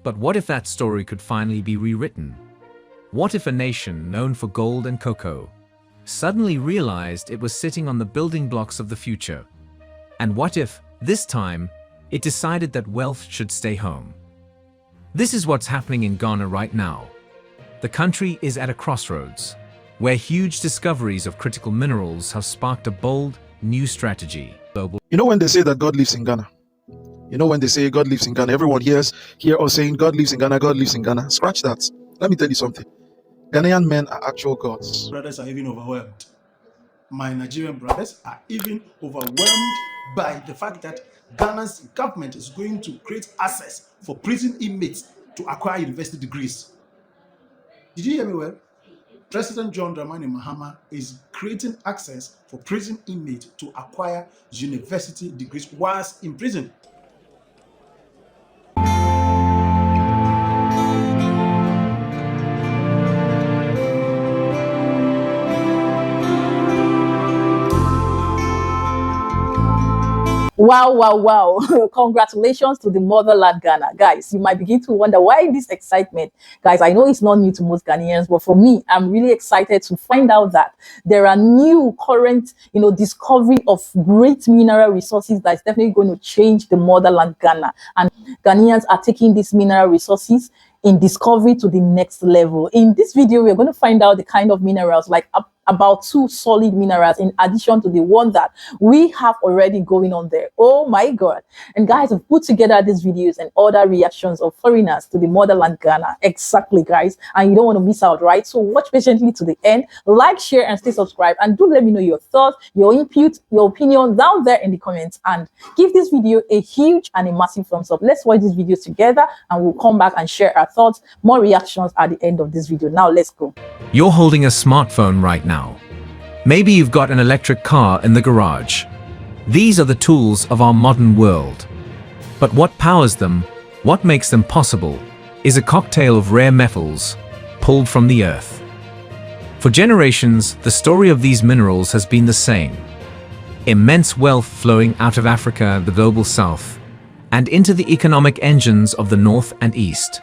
But what if that story could finally be rewritten? What if a nation known for gold and cocoa suddenly realized it was sitting on the building blocks of the future? And what if, this time, it decided that wealth should stay home? This is what's happening in Ghana right now. The country is at a crossroads, where huge discoveries of critical minerals have sparked a bold, new strategy. You know when they say that God lives in Ghana? You know when they say God lives in Ghana, everyone hear us saying God lives in Ghana, God lives in Ghana. Scratch that. Let me tell you something. Ghanaian men are actual gods. Brothers are even overwhelmed. My Nigerian brothers are even overwhelmed by the fact that Ghana's government is going to create access for prison inmates to acquire university degrees. Did you hear me well? President Johndramanimahama is creating access for prison inmates to acquire university degrees whilst in prison. Wow, wow, wow. Congratulations to the motherland Ghana. Guys, you might begin to wonder why this excitement. Guys, I know it's not new to most Ghanaians, but for me, I'm really excited to find out that there are new current, discovery of great mineral resources that's definitely going to change the motherland Ghana. And Ghanaians are taking these mineral resources in discovery to the next level. In this video, we're going to find out the kind of minerals, like about 2 solid minerals in addition to the one that we have already going on there. Oh my God. And guys, I've put together these videos and other reactions of foreigners to the motherland Ghana. Exactly, guys. And you don't want to miss out, right? So watch patiently to the end. Like, share, and stay subscribed. And do let me know your thoughts, your input, your opinion down there in the comments. And give this video a huge and a massive thumbs up. Let's watch this video together and we'll come back and share our thoughts, more reactions at the end of this video. Now let's go. You're holding a smartphone right now. Maybe you've got an electric car in the garage. These are the tools of our modern world. But what powers them, what makes them possible, is a cocktail of rare metals pulled from the earth. For generations, the story of these minerals has been the same. Immense wealth flowing out of Africa, the global south, and into the economic engines of the north and east.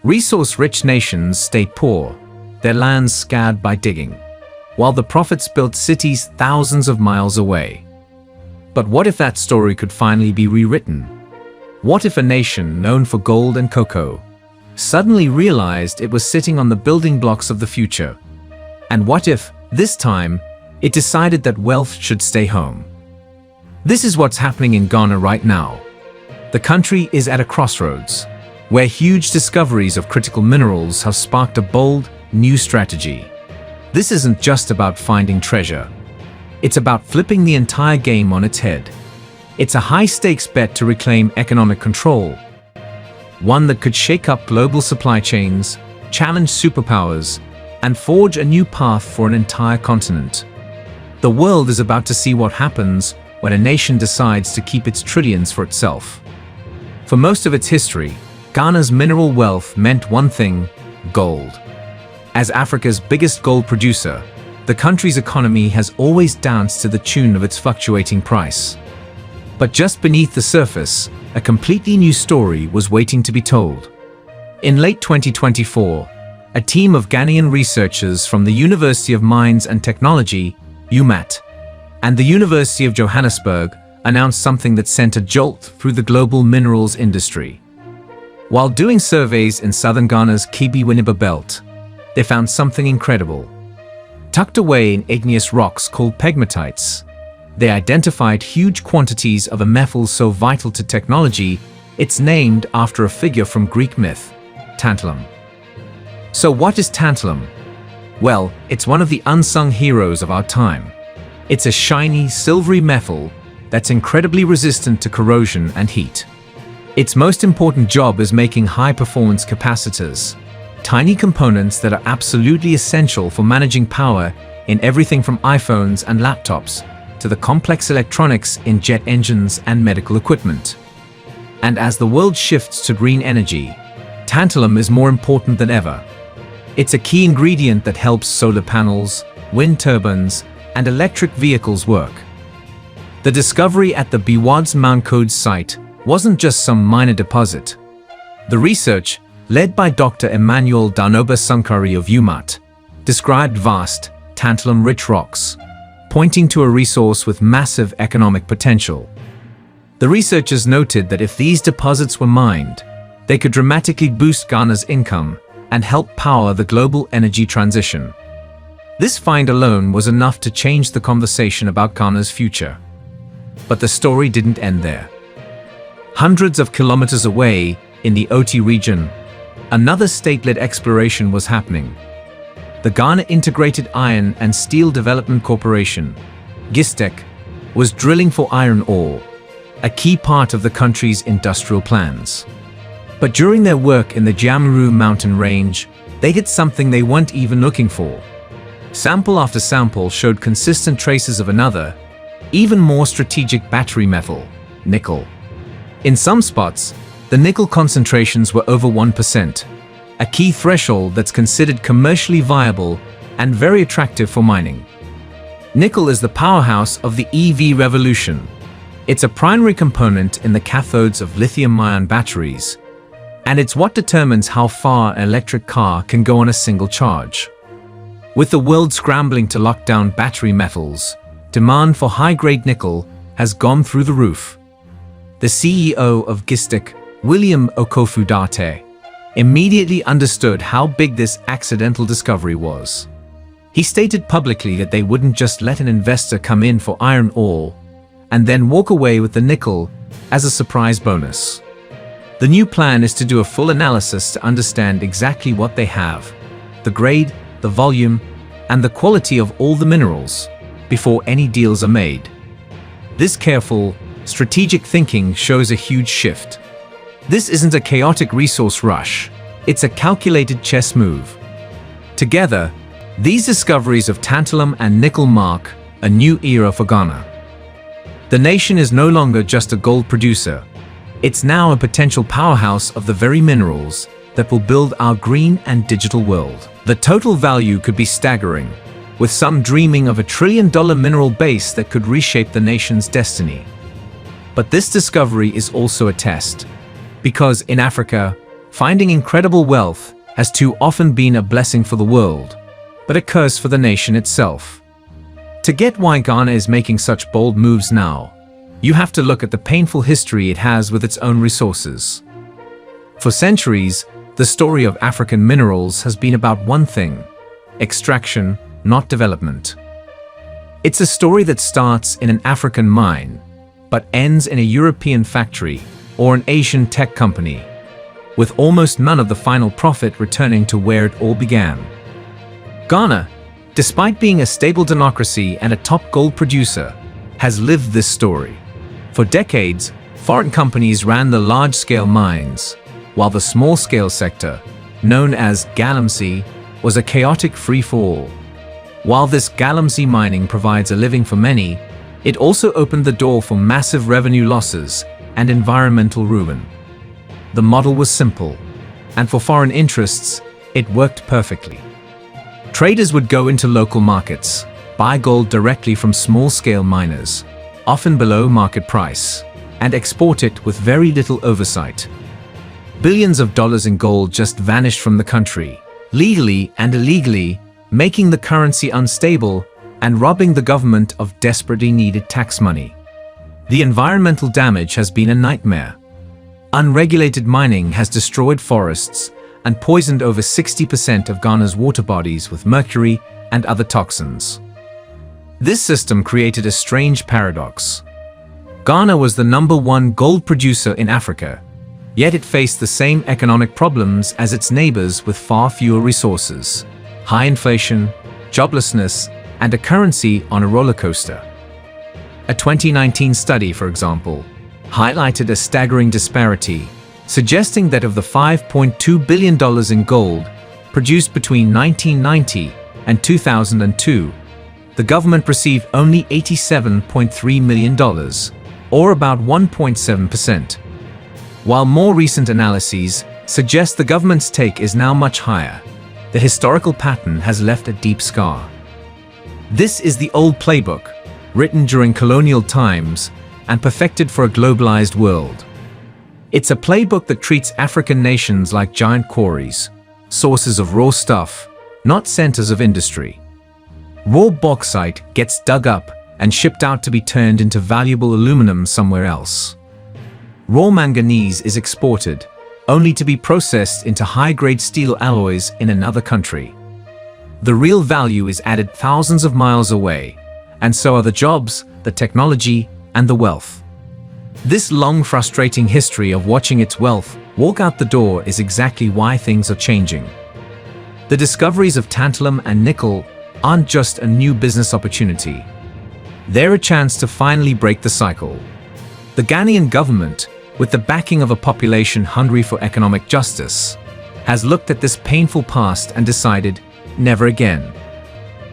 Resource-rich nations stayed poor, their lands scarred by digging, while the prophets built cities thousands of miles away. But what if that story could finally be rewritten? What if a nation known for gold and cocoa suddenly realized it was sitting on the building blocks of the future? And what if, this time, it decided that wealth should stay home? This is what's happening in Ghana right now. The country is at a crossroads, where huge discoveries of critical minerals have sparked a bold, new strategy. This isn't just about finding treasure. It's about flipping the entire game on its head. It's a high-stakes bet to reclaim economic control, one that could shake up global supply chains, challenge superpowers, and forge a new path for an entire continent. The world is about to see what happens when a nation decides to keep its trillions for itself. For most of its history, Ghana's mineral wealth meant one thing: gold. As Africa's biggest gold producer, the country's economy has always danced to the tune of its fluctuating price. But just beneath the surface, a completely new story was waiting to be told. In late 2024, a team of Ghanaian researchers from the University of Mines and Technology, UMAT, and the University of Johannesburg announced something that sent a jolt through the global minerals industry. While doing surveys in southern Ghana's Kibi-Winneba belt, they found something incredible. Tucked away in igneous rocks called pegmatites, they identified huge quantities of a metal so vital to technology, it's named after a figure from Greek myth, Tantalum. So what is tantalum? Well, it's one of the unsung heroes of our time. It's a shiny, silvery metal that's incredibly resistant to corrosion and heat. Its most important job is making high-performance capacitors, tiny components that are absolutely essential for managing power in everything from iPhones and laptops to the complex electronics in jet engines and medical equipment. And as the world shifts to green energy, tantalum is more important than ever. It's a key ingredient that helps solar panels, wind turbines, and electric vehicles work. The discovery at the Biwad's Mount Code site wasn't just some minor deposit. The research, led by Dr. Emmanuel Danoba Sankari of UMAT, described vast, tantalum-rich rocks, pointing to a resource with massive economic potential. The researchers noted that if these deposits were mined, they could dramatically boost Ghana's income and help power the global energy transition. This find alone was enough to change the conversation about Ghana's future. But the story didn't end there. Hundreds of kilometers away, in the Oti region, another state-led exploration was happening. The Ghana Integrated Iron and Steel Development Corporation, GISTEC, was drilling for iron ore, a key part of the country's industrial plans. But during their work in the Jamru mountain range, they hit something they weren't even looking for. Sample after sample showed consistent traces of another, even more strategic battery metal, nickel. In some spots, the nickel concentrations were over 1%, a key threshold that's considered commercially viable and very attractive for mining. Nickel is the powerhouse of the EV revolution. It's a primary component in the cathodes of lithium-ion batteries, and it's what determines how far an electric car can go on a single charge. With the world scrambling to lock down battery metals, demand for high-grade nickel has gone through the roof. The CEO of GISTEC, William Okofudate, immediately understood how big this accidental discovery was. He stated publicly that they wouldn't just let an investor come in for iron ore and then walk away with the nickel as a surprise bonus. The new plan is to do a full analysis to understand exactly what they have, the grade, the volume, and the quality of all the minerals, before any deals are made. This careful, strategic thinking shows a huge shift. This isn't a chaotic resource rush, it's a calculated chess move. Together, these discoveries of tantalum and nickel mark a new era for Ghana. The nation is no longer just a gold producer. It's now a potential powerhouse of the very minerals that will build our green and digital world. The total value could be staggering, with some dreaming of $1 trillion mineral base that could reshape the nation's destiny. But this discovery is also a test, because in Africa, finding incredible wealth has too often been a blessing for the world, but a curse for the nation itself. To get why Ghana is making such bold moves now, you have to look at the painful history it has with its own resources. For centuries, the story of African minerals has been about one thing: extraction, not development. It's a story that starts in an African mine, but ends in a European factory or an Asian tech company, with almost none of the final profit returning to where it all began. Ghana, despite being a stable democracy and a top gold producer, has lived this story. For decades, foreign companies ran the large-scale mines, while the small-scale sector, known as galamsey, was a chaotic free-for-all. While this galamsey mining provides a living for many, it also opened the door for massive revenue losses and environmental ruin. The model was simple, and for foreign interests, it worked perfectly. Traders would go into local markets, buy gold directly from small-scale miners, often below market price, and export it with very little oversight. Billions of dollars in gold just vanished from the country, legally and illegally, making the currency unstable and robbing the government of desperately needed tax money. The environmental damage has been a nightmare. Unregulated mining has destroyed forests and poisoned over 60% of Ghana's water bodies with mercury and other toxins. This system created a strange paradox. Ghana was the #1 gold producer in Africa, yet it faced the same economic problems as its neighbors with far fewer resources: high inflation, joblessness, and a currency on a roller coaster. A 2019 study, for example, highlighted a staggering disparity, suggesting that of the $5.2 billion in gold produced between 1990 and 2002, the government received only $87.3 million, or about 1.7%. While more recent analyses suggest the government's take is now much higher, the historical pattern has left a deep scar. This is the old playbook, written during colonial times and perfected for a globalized world. It's a playbook that treats African nations like giant quarries, sources of raw stuff, not centers of industry. Raw bauxite gets dug up and shipped out to be turned into valuable aluminum somewhere else. Raw manganese is exported, only to be processed into high-grade steel alloys in another country. The real value is added thousands of miles away, and so are the jobs, the technology, and the wealth. This long, frustrating history of watching its wealth walk out the door is exactly why things are changing. The discoveries of tantalum and nickel aren't just a new business opportunity. They're a chance to finally break the cycle. The Ghanaian government, with the backing of a population hungry for economic justice, has looked at this painful past and decided, never again.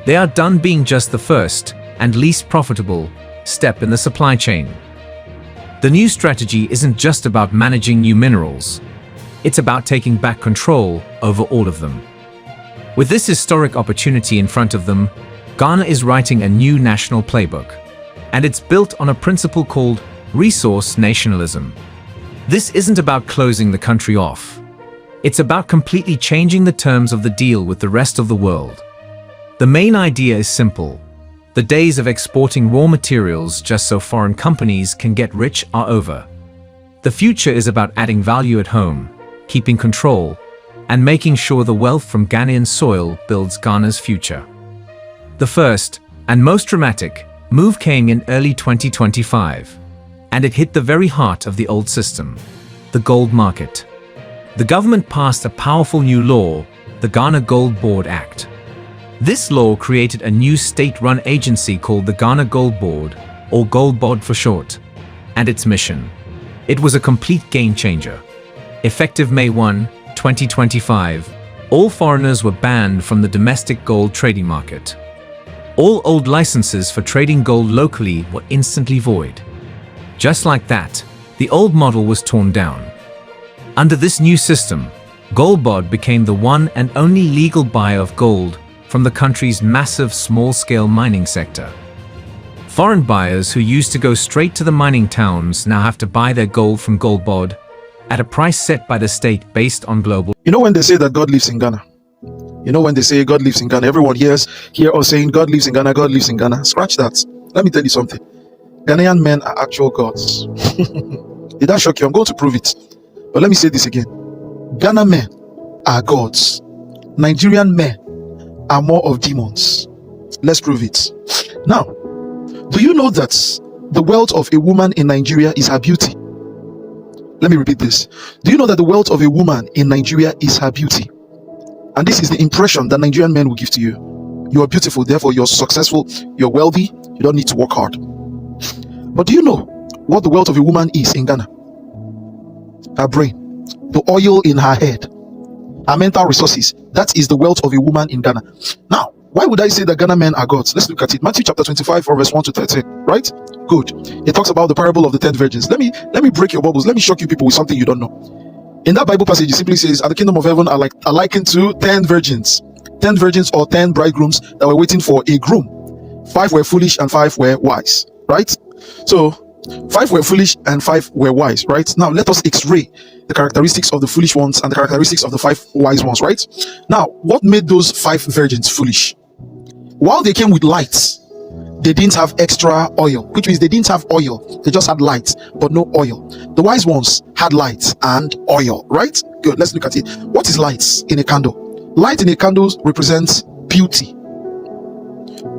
They are done being just the first and least profitable step in the supply chain. The new strategy isn't just about managing new minerals. It's about taking back control over all of them. With this historic opportunity in front of them, Ghana is writing a new national playbook, and it's built on a principle called resource nationalism. This isn't about closing the country off. It's about completely changing the terms of the deal with the rest of the world. The main idea is simple. The days of exporting raw materials just so foreign companies can get rich are over. The future is about adding value at home, keeping control, and making sure the wealth from Ghanaian soil builds Ghana's future. The first, and most dramatic, move came in early 2025, and it hit the very heart of the old system, the gold market. The government passed a powerful new law, the Ghana Gold Board Act. This law created a new state-run agency called the Ghana Gold Board, or Gold Board for short, and its mission. It was a complete game-changer. Effective May 1, 2025, all foreigners were banned from the domestic gold trading market. All old licenses for trading gold locally were instantly void. Just like that, the old model was torn down. Under this new system, Goldbod became the one and only legal buyer of gold from the country's massive small-scale mining sector. Foreign buyers who used to go straight to the mining towns now have to buy their gold from Goldbod at a price set by the state based on global. You know when they say that God lives in Ghana? You know when they say God lives in Ghana, everyone here or saying God lives in Ghana, God lives in Ghana. Scratch that. Let me tell you something. Ghanaian men are actual gods. Did that shock you? I'm going to prove it. But let me say this again. Ghana men are gods. Nigerian men are more of demons. Let's prove it. Now, do you know that the wealth of a woman in Nigeria is her beauty? Let me repeat this. Do you know that the wealth of a woman in Nigeria is her beauty? And this is the impression that Nigerian men will give to you. You are beautiful, therefore you're successful, you're wealthy, you don't need to work hard. But do you know what the wealth of a woman is in Ghana? Her brain, the oil in her head, her mental resources. That is the wealth of a woman in Ghana. Now, why would I say that Ghana men are gods? Let's look at it. Matthew chapter 25 from verse 1 to 13, right? Good. It talks about the parable of the 10 virgins. Let me break your bubbles. Let me shock you people with something you don't know. In that Bible passage, it simply says, "And the kingdom of heaven are likened to 10 virgins. 10 virgins or 10 bridegrooms that were waiting for a groom. 5 were foolish and 5 were wise." Right? So 5 were foolish and 5 were wise, right? Now let us x-ray the characteristics of the foolish ones and the characteristics of the 5 wise ones, right? Now, what made those 5 virgins foolish? While they came with lights, they didn't have extra oil, which means they didn't have oil. They just had light, but no oil. The wise ones had light and oil, right? Good. Let's look at it. What is light in a candle? Light in a candle represents beauty.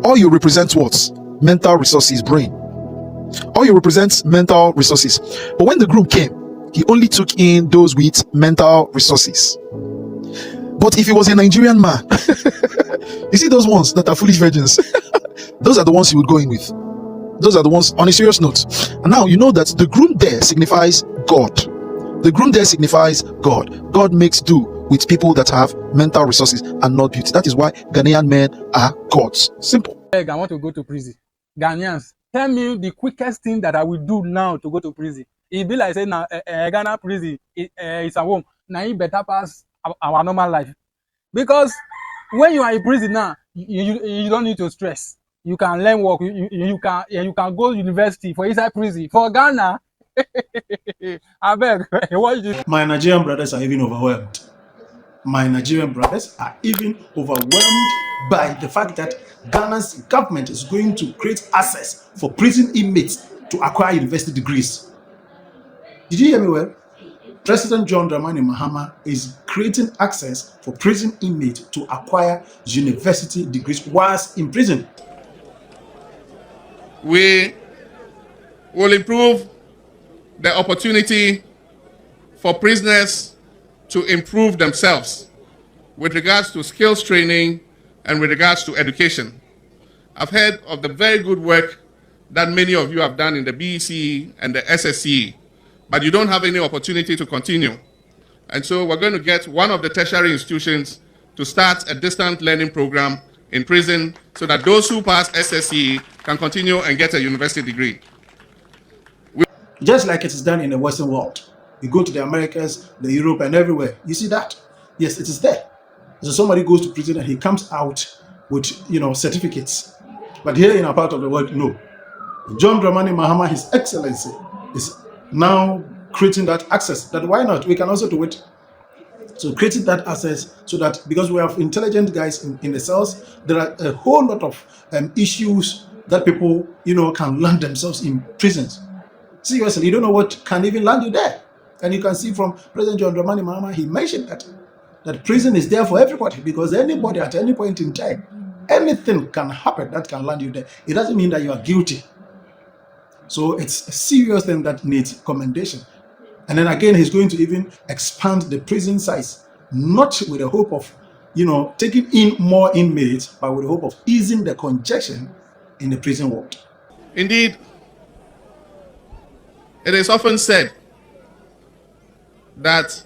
Oil represents what? Mental resources, brain. Oil represents mental resources. But when the groom came, he only took in those with mental resources. But if he was a Nigerian man, you see those ones that are foolish virgins, those are the ones he would go in with. Those are the ones on a serious note. And now you know that the groom there signifies God. The groom there signifies God. God makes do with people that have mental resources and not beauty. That is why Ghanaian men are gods. Simple. I want to go to prison. Ghanaians, tell me the quickest thing that I will do now to go to prison. It be like saying now Ghana prison is a home. Now it better pass our normal life. Because when you are in prison now, you don't need to stress. You can learn work. You can go to university for inside prison. For Ghana, I beg, watch this. My Nigerian brothers are even overwhelmed. My Nigerian brothers are even overwhelmed by the fact that Ghana's government is going to create access for prison inmates to acquire university degrees. Did you hear me well? President Johndramanimahama is creating access for prison inmates to acquire university degrees whilst in prison. We will improve the opportunity for prisoners to improve themselves with regards to skills training and with regards to education. I've heard of the very good work that many of you have done in the BEC and the SSC, but you don't have any opportunity to continue. And so we're going to get one of the tertiary institutions to start a distant learning program in prison so that those who pass SSC can continue and get a university degree. Just like it is done in the Western world. You go to the Americas, the Europe, and everywhere. You see that? Yes, it is there. So somebody goes to prison and he comes out with, certificates. But here in our part of the world, no. Johndramanimahama, His Excellency, is now creating that access. That why not? We can also do it. So creating that access so that, because we have intelligent guys in the cells, there are a whole lot of issues that people, can land themselves in prisons. Seriously, you don't know what can even land you there. And you can see from President Johndramanimahama, he mentioned that prison is there for everybody, because anybody at any point in time, anything can happen that can land you there. It doesn't mean that you are guilty. So it's a serious thing that needs commendation. And then again, he's going to even expand the prison size, not with the hope of, taking in more inmates, but with the hope of easing the congestion in the prison world. Indeed, it is often said that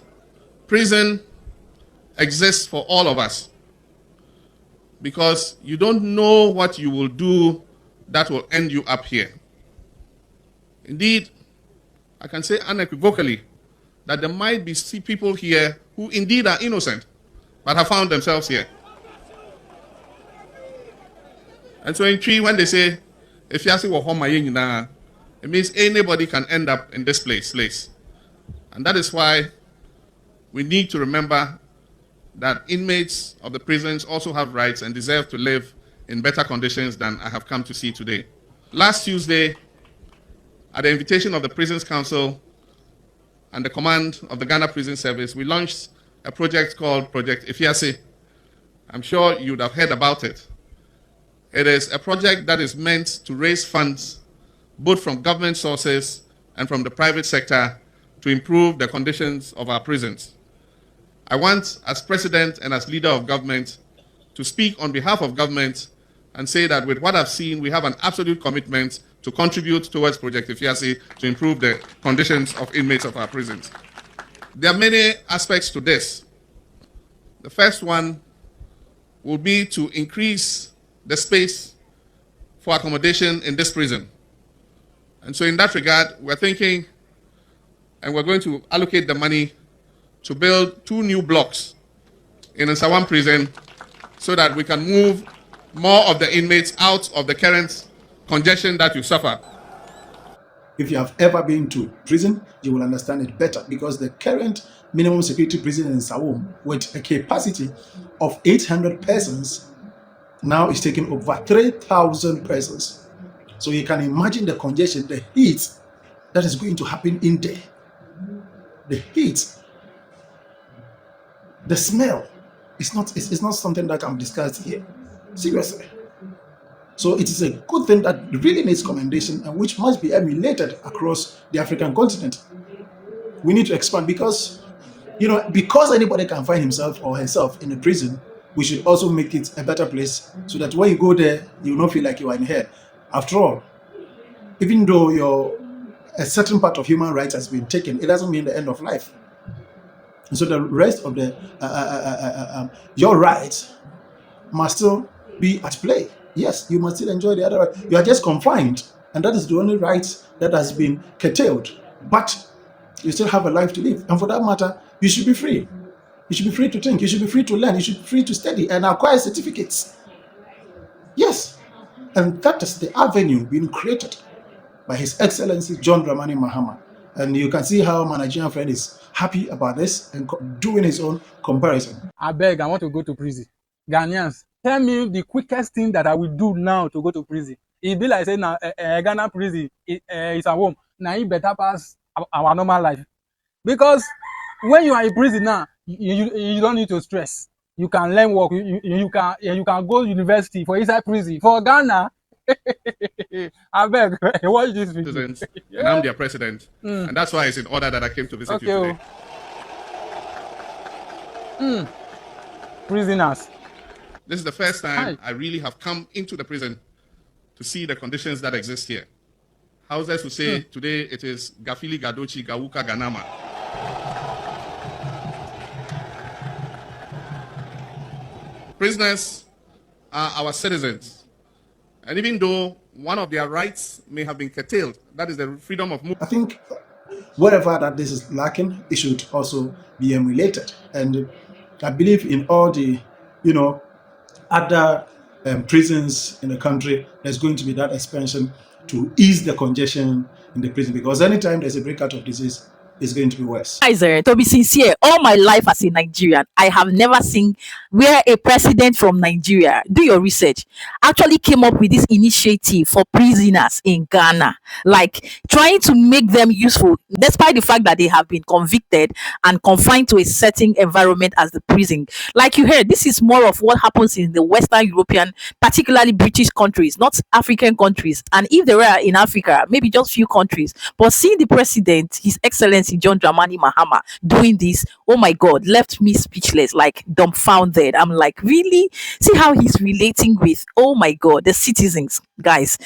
prison exists for all of us because you don't know what you will do that will end you up here. Indeed, I can say unequivocally that there might be people here who indeed are innocent but have found themselves here. And so in Tree, when they say, if you ask what home it means anybody can end up in this place. And that is why we need to remember that inmates of the prisons also have rights and deserve to live in better conditions than I have come to see today. Last Tuesday, at the invitation of the Prisons Council and the command of the Ghana Prison Service, we launched a project called Project Ifiase. I'm sure you would have heard about it. It is a project that is meant to raise funds both from government sources and from the private sector to improve the conditions of our prisons. I want, as president and as leader of government, to speak on behalf of government and say that with what I've seen, we have an absolute commitment to contribute towards Project Ifiase to improve the conditions of inmates of our prisons. There are many aspects to this. The first one will be to increase the space for accommodation in this prison. And so in that regard, we're thinking, and we're going to allocate the money to build 2 new blocks in Nsawam prison so that we can move more of the inmates out of the current congestion that you suffer. If you have ever been to prison, you will understand it better, because the current minimum security prison in Nsawam, with a capacity of 800 persons, now is taking over 3,000 persons. So you can imagine the congestion, the heat that is going to happen in there. The heat, the smell, it's not something that can be discussed here. Seriously. So it is a good thing that really needs commendation and which must be emulated across the African continent. We need to expand because, because anybody can find himself or herself in a prison, we should also make it a better place so that when you go there, you will not feel like you are in hell. After all, even though a certain part of human rights has been taken, it doesn't mean the end of life. And so the rest of your rights must still be at play. Yes, you must still enjoy the other right. You are just confined, and that is the only right that has been curtailed. But you still have a life to live. And for that matter, you should be free. You should be free to think. You should be free to learn. You should be free to study and acquire certificates. Yes. And that is the avenue being created by His Excellency Johndramanimahama. And you can see how my Nigerian friend is happy about this and doing his own comparison. I beg, I want to go to prison. Ghanaians, tell me the quickest thing that I will do now to go to prison. It be like say now Ghana prison is a home. Now it better pass our normal life. Because when you are in prison now, you don't need to stress. You can learn work. You can go to university for inside prison. For Ghana, I beg, watch this video. Citizens, and I'm their president. And that's why it's in order that I came to visit you today. Prisoners. This is the first time I really have come into the prison to see the conditions that exist here. Houses will say today it is Gafili Gadochi Gawuka Ganama. Prisoners are our citizens. And even though one of their rights may have been curtailed, that is the freedom of movement. I think whatever that this is lacking, it should also be emulated. And I believe in all the, other prisons in the country, there's going to be that expansion to ease the congestion in the prison, because anytime there's a breakout of disease, it's going to be worse. Guys, to be sincere, all my life as a Nigerian, I have never seen where a president from Nigeria, do your research, actually came up with this initiative for prisoners in Ghana, like trying to make them useful, despite the fact that they have been convicted and confined to a certain environment as the prison. Like you heard, this is more of what happens in the Western European, particularly British countries, not African countries. And if there are in Africa, maybe just few countries. But seeing the president, His Excellency Johndramanimahama, doing this, oh my God, left me speechless, like dumbfounded. I'm like, really? See how he's relating with, oh my God, the citizens, guys.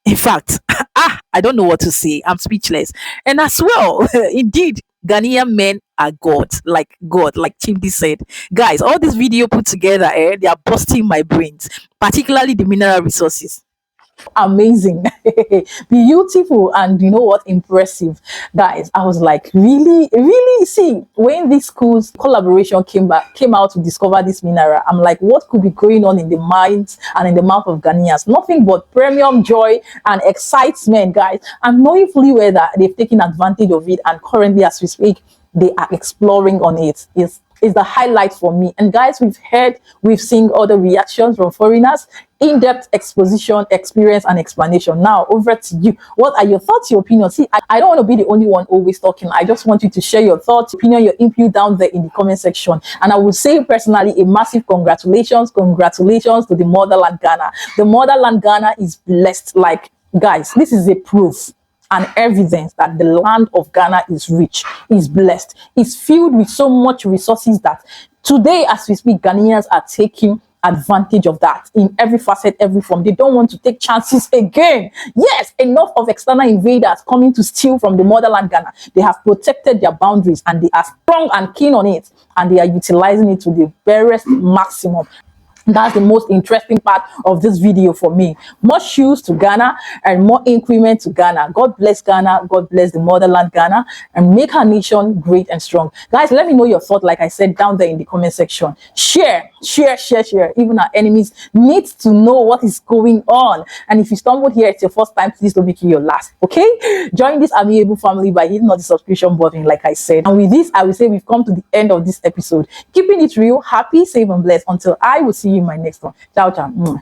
In fact, I don't know what to say. I'm speechless. And as well, indeed, Ghanaian men are God, like Chimdi said. Guys, all this video put together, they are busting my brains, particularly the mineral resources. Amazing, beautiful, and you know what, impressive. Guys, I was like, really, see, when this school's collaboration came out to discover this mineral, I'm like, what could be going on in the minds and in the mouth of Ghanaians? Nothing but premium joy and excitement, guys, and knowing fully well that they've taken advantage of it, and currently as we speak, they are exploring on it. Is the highlight for me. And guys, we've seen other reactions from foreigners, in-depth exposition, experience, and explanation. Now, over to you. What are your thoughts, your opinions? See, I don't want to be the only one always talking. I just want you to share your thoughts, opinion, your input down there in the comment section. And I would say personally, a massive congratulations to the motherland Ghana. The motherland Ghana is blessed. Like, guys, this is a proof and evidence that the land of Ghana is rich, is blessed, is filled with so much resources that today, as we speak, Ghanaians are taking advantage of that in every facet, every form. They don't want to take chances again. Yes, enough of external invaders coming to steal from the motherland Ghana. They have protected their boundaries and they are strong and keen on it, and they are utilizing it to the barest maximum. That's the most interesting part of this video for me. More shoes to Ghana and more increment to Ghana. God bless Ghana. God bless the motherland Ghana, and make our nation great and strong. Guys, let me know your thought, like I said, down there in the comment section. Share. Even our enemies need to know what is going on. And if you stumbled here, it's your first time, please don't make it your last. Okay? Join this amiable family by hitting on the subscription button, like I said. And with this, I will say we've come to the end of this episode. Keeping it real, happy, safe, and blessed. Until I will see you in my next one. Ciao, ciao.